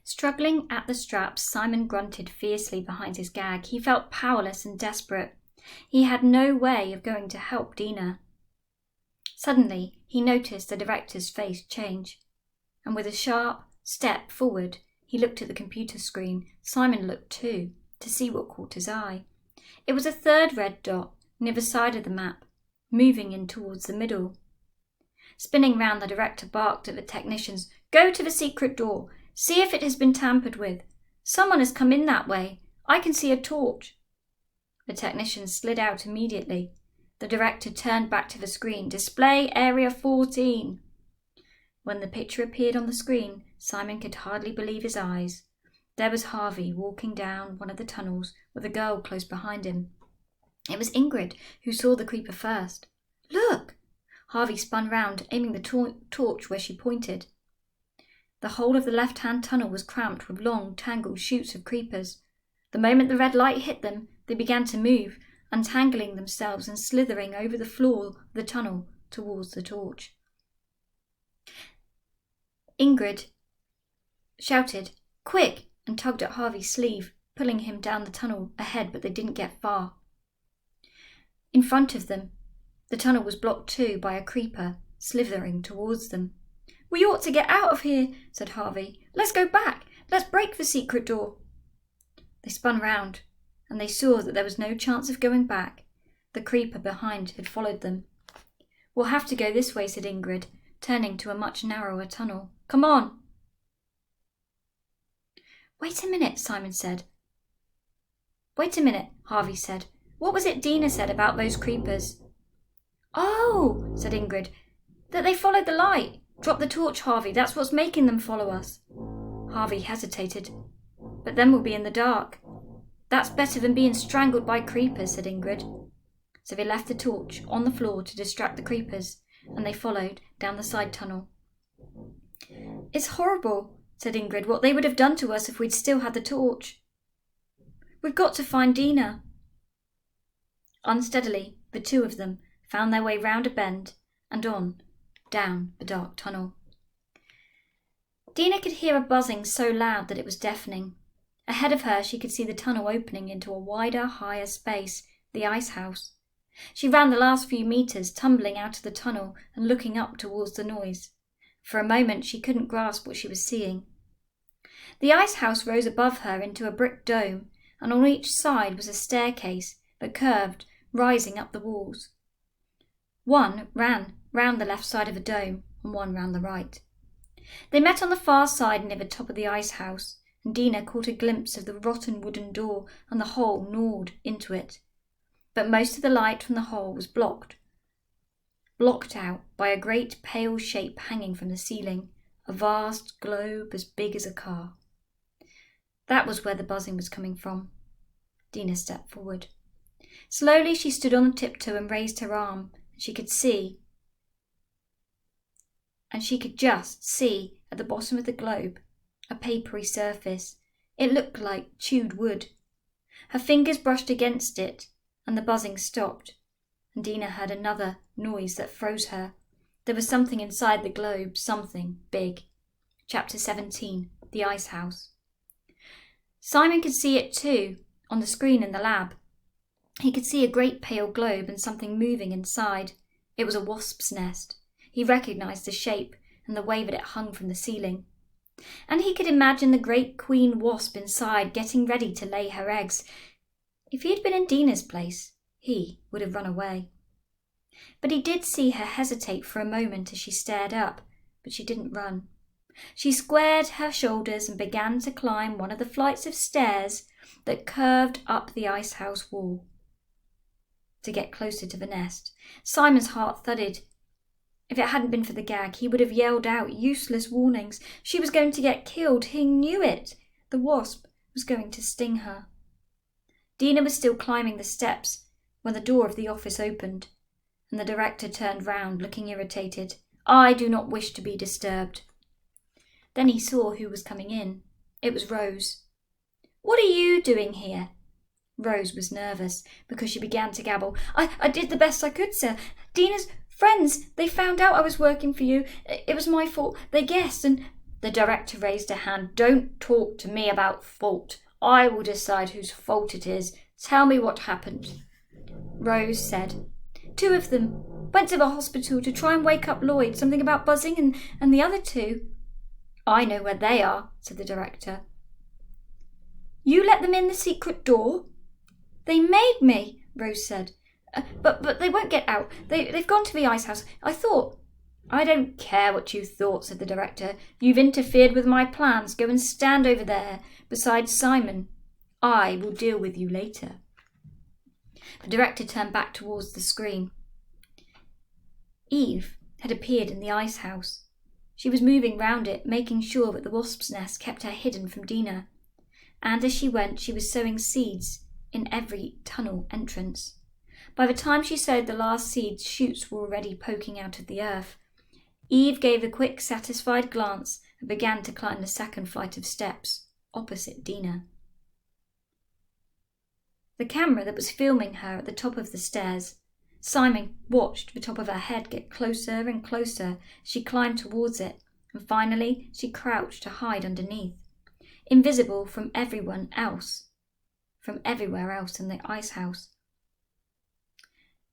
Struggling at the straps, Simon grunted fiercely behind his gag. He felt powerless and desperate. He had no way of going to help Dina. Suddenly, he noticed the director's face change, and with a sharp step forward, he looked at the computer screen. Simon looked too, to see what caught his eye. It was a third red dot near the side of the map, moving in towards the middle. Spinning round, the director barked at the technicians. "Go to the secret door. See if it has been tampered with. Someone has come in that way. I can see a torch." The technicians slid out immediately. The director turned back to the screen. "Display Area 14. When the picture appeared on the screen, Simon could hardly believe his eyes. There was Harvey walking down one of the tunnels with a girl close behind him. It was Ingrid who saw the creeper first. "Look!" Harvey spun round, aiming the torch where she pointed. The whole of the left-hand tunnel was cramped with long, tangled shoots of creepers. The moment the red light hit them, they began to move, untangling themselves and slithering over the floor of the tunnel towards the torch. Ingrid shouted, "Quick!" and tugged at Harvey's sleeve, pulling him down the tunnel ahead, but they didn't get far. In front of them, the tunnel was blocked too by a creeper slithering towards them. "We ought to get out of here," said Harvey. "Let's go back. Let's break the secret door." They spun round, and they saw that there was no chance of going back. The creeper behind had followed them. "We'll have to go this way," said Ingrid, turning to a much narrower tunnel. "Come on." "Wait a minute," Simon said. "Wait a minute," Harvey said. "What was it Dina said about those creepers?" "Oh," said Ingrid, "that they followed the light. Drop the torch, Harvey. That's what's making them follow us." Harvey hesitated. "But then we'll be in the dark." "That's better than being strangled by creepers," said Ingrid. So they left the torch on the floor to distract the creepers, and they followed down the side tunnel. "It's horrible," said Ingrid, "what they would have done to us if we'd still had the torch." "We've got to find Dina." Unsteadily, the two of them found their way round a bend and on, down the dark tunnel. Dina could hear a buzzing so loud that it was deafening. Ahead of her she could see the tunnel opening into a wider, higher space, the ice house. She ran the last few meters, tumbling out of the tunnel and looking up towards the noise. For a moment she couldn't grasp what she was seeing. The ice house rose above her into a brick dome, and on each side was a staircase that curved, rising up the walls. One ran round the left side of the dome and one round the right. They met on the far side near the top of the ice house, and Dina caught a glimpse of the rotten wooden door and the hole gnawed into it. But most of the light from the hole was blocked out by a great pale shape hanging from the ceiling, a vast globe as big as a car. That was where the buzzing was coming from. Dina stepped forward. Slowly she stood on tiptoe and raised her arm. She could just see at the bottom of the globe a papery surface. It looked like chewed wood. Her fingers brushed against it and the buzzing stopped, and Dina heard another noise that froze her. There was something inside the globe, something big. Chapter 17, The Ice House. Simon could see it too, on the screen in the lab. He could see a great pale globe and something moving inside. It was a wasp's nest. He recognised the shape and the way that it hung from the ceiling. And he could imagine the great queen wasp inside getting ready to lay her eggs. If he had been in Dina's place, he would have run away. But he did see her hesitate for a moment as she stared up, but she didn't run. She squared her shoulders and began to climb one of the flights of stairs that curved up the ice house wall to get closer to the nest. Simon's heart thudded. If it hadn't been for the gag, he would have yelled out useless warnings. She was going to get killed. He knew it. The wasp was going to sting her. Dina was still climbing the steps when the door of the office opened, and the director turned round, looking irritated. "I do not wish to be disturbed." Then he saw who was coming in. It was Rose. "What are you doing here?" Rose was nervous because she began to gabble. I did the best I could, sir. Dina's friends, they found out I was working for you. It was my fault. They guessed, and The director raised a hand. "Don't talk to me about fault. I will decide whose fault it is. Tell me what happened." Rose said, "Two of them went to the hospital to try and wake up Lloyd. Something about buzzing, and the other two." "I know where they are," said the director. "You let them in the secret door?" "They made me," Rose said. But they won't get out. They've gone to the ice house. I thought—" "I don't care what you thought," said the director. "You've interfered with my plans. Go and stand over there beside Simon. I will deal with you later." The director turned back towards the screen. Eve had appeared in the ice house. She was moving round it, making sure that the wasp's nest kept her hidden from Dina. And as she went, she was sowing seeds in every tunnel entrance. By the time she sowed the last seeds, shoots were already poking out of the earth. Eve gave a quick, satisfied glance and began to climb the second flight of steps, opposite Dina. The camera that was filming her at the top of the stairs, Simon watched the top of her head get closer and closer as she climbed towards it, and finally she crouched to hide underneath, invisible from everywhere else in the ice house.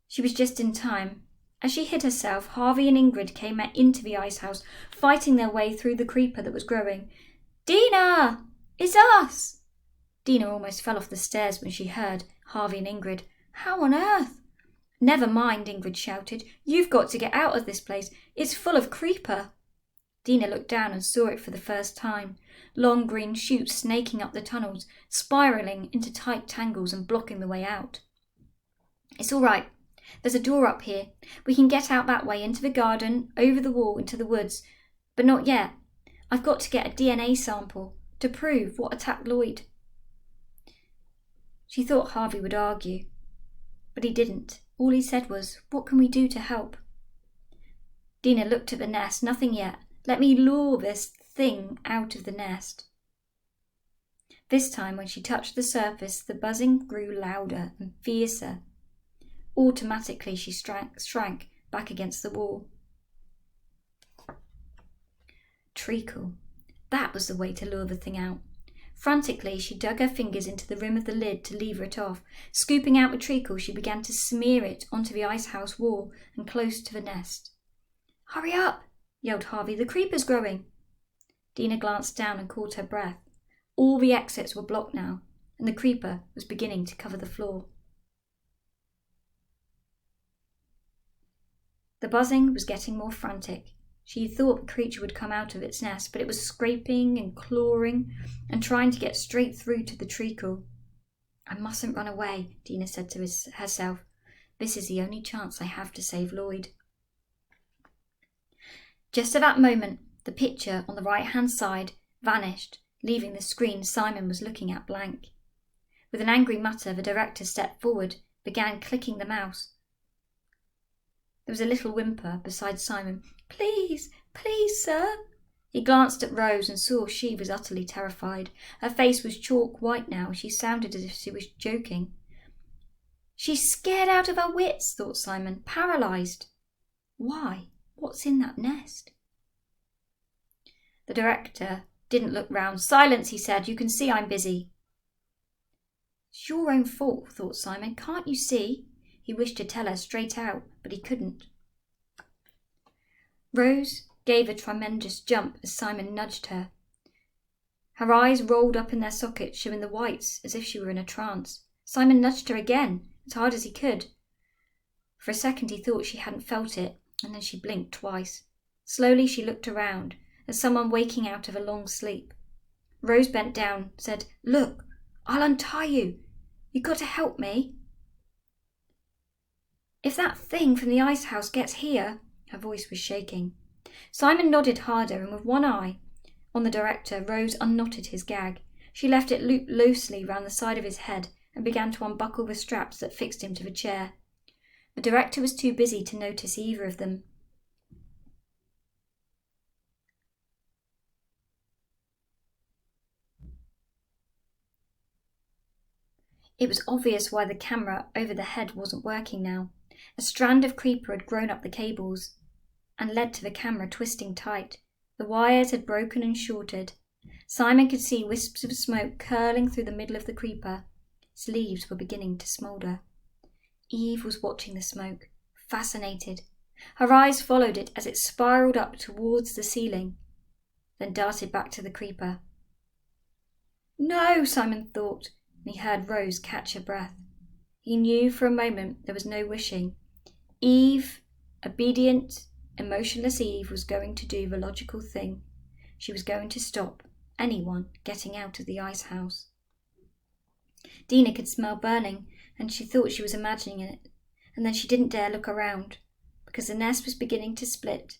She was just in time. As she hid herself, Harvey and Ingrid came into the ice house, fighting their way through the creeper that was growing. "Dina! It's us!" Dina almost fell off the stairs when she heard Harvey and Ingrid. "How on earth?" "Never mind," Ingrid shouted. "You've got to get out of this place. It's full of creeper." Dina looked down and saw it for the first time. Long green shoots snaking up the tunnels, spiralling into tight tangles and blocking the way out. "It's all right. There's a door up here. We can get out that way into the garden, over the wall, into the woods. But not yet. I've got to get a DNA sample to prove what attacked Lloyd." She thought Harvey would argue, but he didn't. All he said was, "What can we do to help?" Dina looked at the nest. "Nothing yet. Let me lure this thing out of the nest." This time, when she touched the surface, the buzzing grew louder and fiercer. Automatically, she shrank back against the wall. Treacle. That was the way to lure the thing out. Frantically, she dug her fingers into the rim of the lid to lever it off. Scooping out the treacle, she began to smear it onto the ice house wall and close to the nest. "Hurry up!" yelled Harvey. "The creeper's growing." Dina glanced down and caught her breath. All the exits were blocked now, and the creeper was beginning to cover the floor. The buzzing was getting more frantic. She thought the creature would come out of its nest, but it was scraping and clawing and trying to get straight through to the treacle. "I mustn't run away," Dina said to herself. "This is the only chance I have to save Lloyd." Just at that moment, the picture on the right-hand side vanished, leaving the screen Simon was looking at blank. With an angry mutter, the director stepped forward, began clicking the mouse. There was a little whimper beside Simon. "Please, please, sir." He glanced at Rose and saw she was utterly terrified. Her face was chalk white now. She sounded as if she was joking. "She's scared out of her wits," thought Simon. "Paralysed. Why? What's in that nest?" The director didn't look round. "Silence," he said. "You can see I'm busy." "It's your own fault," thought Simon. "Can't you see?" He wished to tell her straight out, but he couldn't. Rose gave a tremendous jump as Simon nudged her. Her eyes rolled up in their sockets, showing the whites as if she were in a trance. Simon nudged her again, as hard as he could. For a second he thought she hadn't felt it, and then she blinked twice. Slowly she looked around, as someone waking out of a long sleep. Rose bent down, said, "Look, I'll untie you. You've got to help me." "If that thing from the ice house gets here—" Her voice was shaking. Simon nodded harder, and with one eye on the director, Rose unknotted his gag. She left it looped loosely round the side of his head and began to unbuckle the straps that fixed him to the chair. The director was too busy to notice either of them. It was obvious why the camera over the head wasn't working now. A strand of creeper had grown up the cables and led to the camera twisting tight. The wires had broken and shorted. Simon could see wisps of smoke curling through the middle of the creeper. Its leaves were beginning to smoulder. Eve was watching the smoke, fascinated. Her eyes followed it as it spiraled up towards the ceiling, then darted back to the creeper. No, Simon thought, and he heard Rose catch her breath. He knew for a moment there was no wishing. Eve, obedient, emotionless Eve, was going to do the logical thing. She was going to stop anyone getting out of the ice house. Dina could smell burning, and she thought she was imagining it, and then she didn't dare look around, because the nest was beginning to split.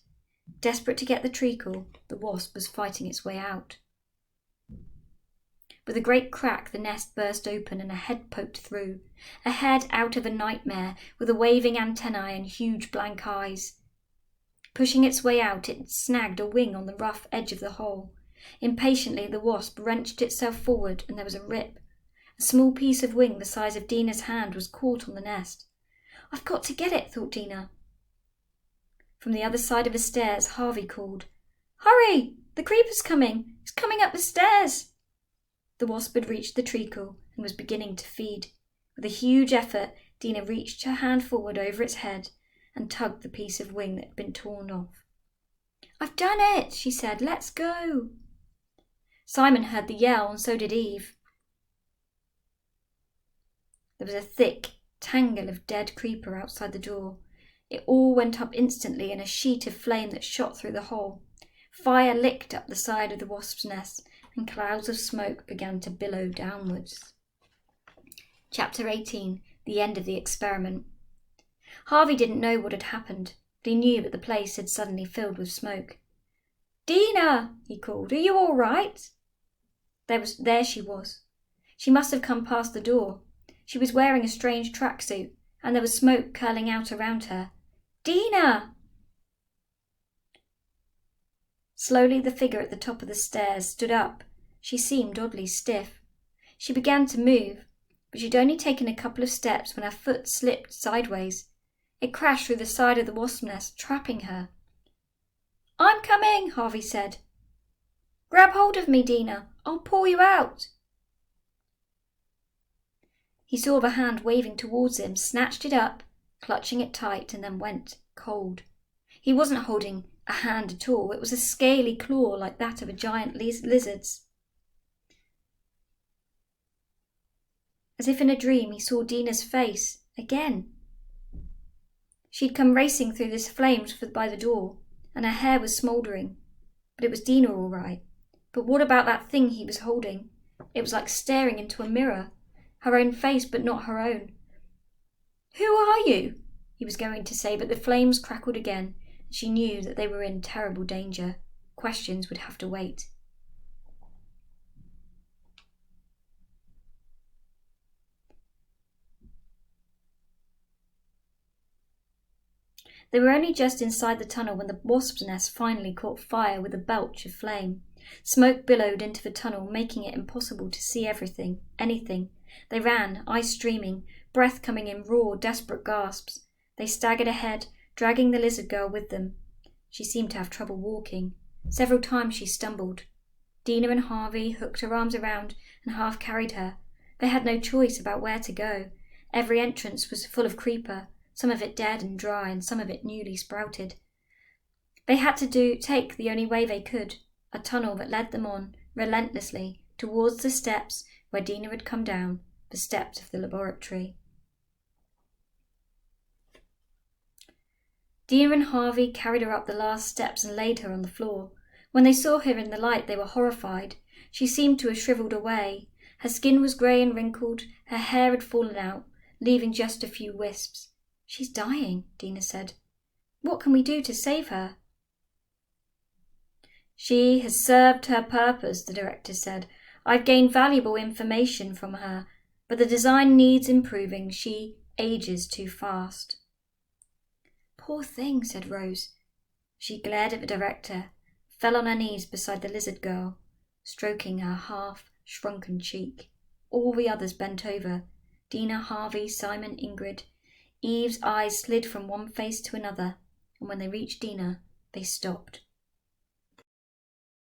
Desperate to get the treacle, the wasp was fighting its way out. With a great crack, the nest burst open and a head poked through, a head out of a nightmare with a waving antennae and huge blank eyes. Pushing its way out, it snagged a wing on the rough edge of the hole. Impatiently, the wasp wrenched itself forward, and there was a rip. A small piece of wing the size of Dina's hand was caught on the nest. I've got to get it, thought Dina. From the other side of the stairs, Harvey called, Hurry! The creeper's coming! It's coming up the stairs! The wasp had reached the treacle and was beginning to feed. With a huge effort, Dina reached her hand forward over its head and tugged the piece of wing that had been torn off. I've done it, she said. Let's go. Simon heard the yell, and so did Eve. There was a thick tangle of dead creeper outside the door. It all went up instantly in a sheet of flame that shot through the hole. Fire licked up the side of the wasp's nest, and clouds of smoke began to billow downwards. Chapter 18. The End of the Experiment. Harvey didn't know what had happened, but he knew that the place had suddenly filled with smoke. Dina, he called, are you all right? There she was. She must have come past the door. She was wearing a strange tracksuit, and there was smoke curling out around her. Dina! Slowly the figure at the top of the stairs stood up. She seemed oddly stiff. She began to move, but she'd only taken a couple of steps when her foot slipped sideways. It crashed through the side of the wasp nest, trapping her. I'm coming, Harvey said. Grab hold of me, Dina. I'll pull you out. He saw the hand waving towards him, snatched it up, clutching it tight, and then went cold. He wasn't holding a hand at all. It was a scaly claw like that of a giant lizard's. As if in a dream, he saw Dina's face again. She'd come racing through the flames by the door, and her hair was smouldering. But it was Dina all right. But what about that thing he was holding? It was like staring into a mirror. Her own face, but not her own. Who are you? He was going to say, but the flames crackled again, and she knew that they were in terrible danger. Questions would have to wait. They were only just inside the tunnel when the wasp's nest finally caught fire with a belch of flame. Smoke billowed into the tunnel, making it impossible to see anything. They ran, eyes streaming, breath coming in raw, desperate gasps. They staggered ahead, dragging the lizard girl with them. She seemed to have trouble walking. Several times she stumbled. Dina and Harvey hooked her arms around and half carried her. They had no choice about where to go. Every entrance was full of creeper, some of it dead and dry and some of it newly sprouted. They had to take the only way they could, a tunnel that led them on, relentlessly, towards the steps where Dina had come down, the steps of the laboratory. Dina and Harvey carried her up the last steps and laid her on the floor. When they saw her in the light, they were horrified. She seemed to have shriveled away. Her skin was grey and wrinkled, her hair had fallen out, leaving just a few wisps. She's dying, Dina said. What can we do to save her? She has served her purpose, the director said. I've gained valuable information from her, but the design needs improving. She ages too fast. Poor thing, said Rose. She glared at the director, fell on her knees beside the lizard girl, stroking her half-shrunken cheek. All the others bent over. Dina, Harvey, Simon, Ingrid. Eve's eyes slid from one face to another, and when they reached Dina, they stopped.